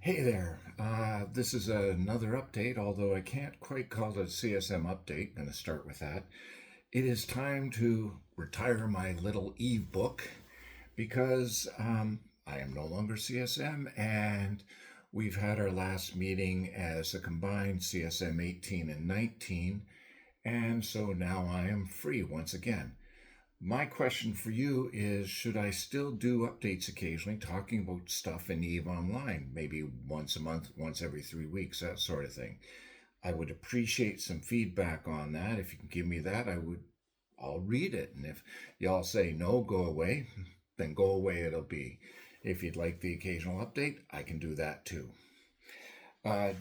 Hey there. This is another update, although I can't quite call it a CSM update. Going to start with that. It is time to retire my little Eve book because I am no longer CSM, and we've had our last meeting as a combined CSM 18 and 19, and so now I am free once again. My question for you is, should I still do updates occasionally, talking about stuff in Eve Online, maybe once a month, once every 3 weeks, that sort of thing? I would appreciate some feedback on that. If you can give me that, I'll read it. And if y'all say no, go away, then go away it'll be. If you'd like the occasional update, I can do that too.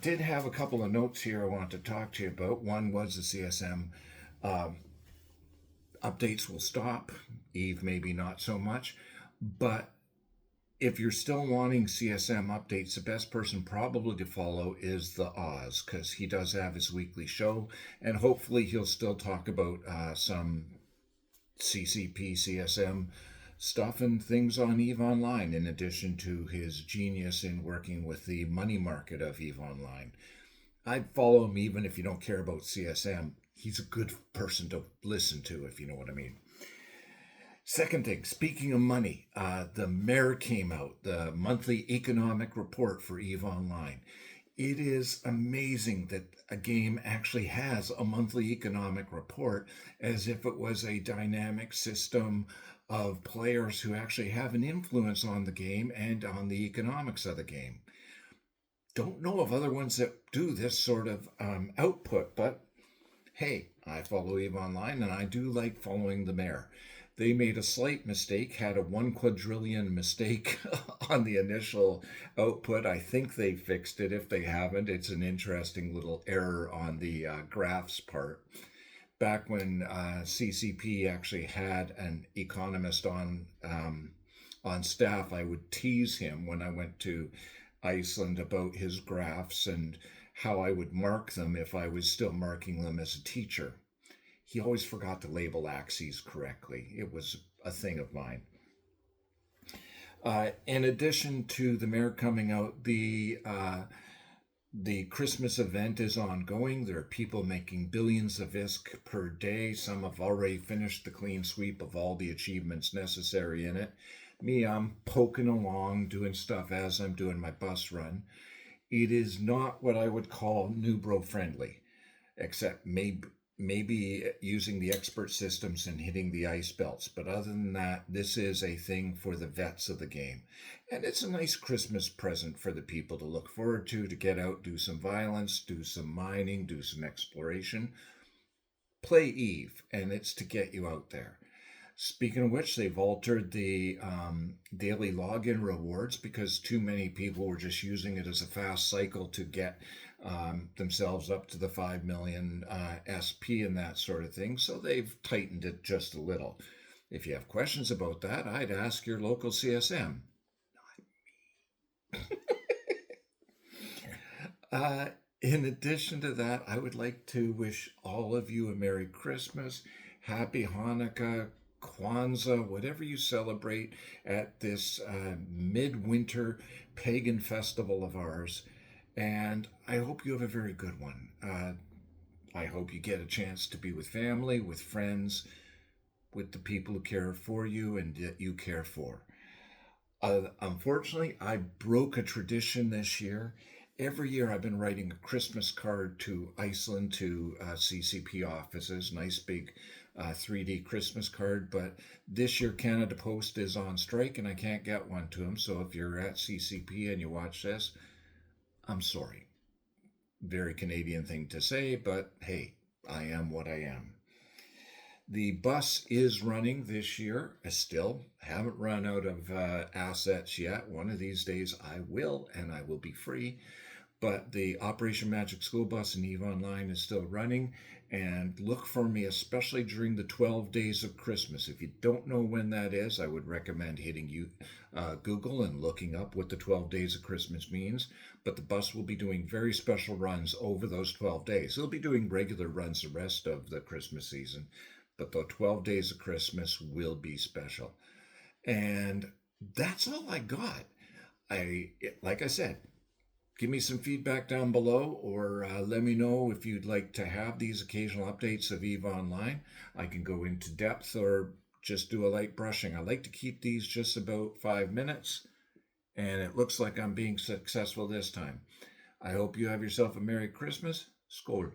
Did have a couple of notes here I want to talk to you about. One was the CSM updates will stop. Eve maybe not so much, but if you're still wanting CSM updates, the best person probably to follow is the Oz, because he does have his weekly show, and hopefully he'll still talk about some CCP, CSM stuff and things on Eve Online, in addition to his genius in working with the money market of Eve Online. I'd follow him even if you don't care about CSM. He's a good person to listen to, if you know what I mean. Second thing, speaking of money, the mayor came out, the monthly economic report for EVE Online. It is amazing that a game actually has a monthly economic report, as if it was a dynamic system of players who actually have an influence on the game and on the economics of the game. Don't know of other ones that do this sort of output, but hey, I follow EVE Online and I do like following the mayor. They made a slight mistake, had a 1 quadrillion mistake on the initial output. I think they fixed it. If they haven't, it's an interesting little error on the graphs part. Back when CCP actually had an economist on staff, I would tease him when I went to Iceland about his graphs and how I would mark them if I was still marking them as a teacher. He always forgot to label axes correctly. It was a thing of mine. In addition to the mayor coming out, the Christmas event is ongoing. There are people making billions of ISK per day. Some have already finished the clean sweep of all the achievements necessary in it. Me, I'm poking along, doing stuff as I'm doing my bus run. It is not what I would call new bro friendly, except maybe using the expert systems and hitting the ice belts. But other than that, this is a thing for the vets of the game. And it's a nice Christmas present for the people to look forward to get out, do some violence, do some mining, do some exploration. Play Eve, and it's to get you out there. Speaking of which, they've altered the daily login rewards because too many people were just using it as a fast cycle to get themselves up to the 5 million SP and that sort of thing. So they've tightened it just a little. If you have questions about that, I'd ask your local CSM. Uh, in addition to that, I would like to wish all of you a Merry Christmas, Happy Hanukkah, Kwanzaa, whatever you celebrate at this midwinter pagan festival of ours. And I hope you have a very good one. I hope you get a chance to be with family, with friends, with the people who care for you and that you care for. Unfortunately, I broke a tradition this year. Every year I've been writing a Christmas card to Iceland, to CCP offices, nice big 3D Christmas card. But this year Canada Post is on strike and I can't get one to them. So if you're at CCP and you watch this, I'm sorry. Very Canadian thing to say, but hey, I am what I am. The bus is running this year. I still haven't run out of assets yet. One of these days I will, and I will be free. But the Operation Magic School Bus and EVE Online is still running. And look for me, especially during the 12 days of Christmas. If you don't know when that is, I would recommend hitting Google and looking up what the 12 days of Christmas means. But the bus will be doing very special runs over those 12 days. It'll be doing regular runs the rest of the Christmas season, but the 12 days of Christmas will be special. And that's all I got. Like I said, Give me some feedback down below, or let me know if you'd like to have these occasional updates of Eve Online. I can go into depth or just do a light brushing. I like to keep these just about 5 minutes, and it looks like I'm being successful this time. I hope you have yourself a Merry Christmas. Skål.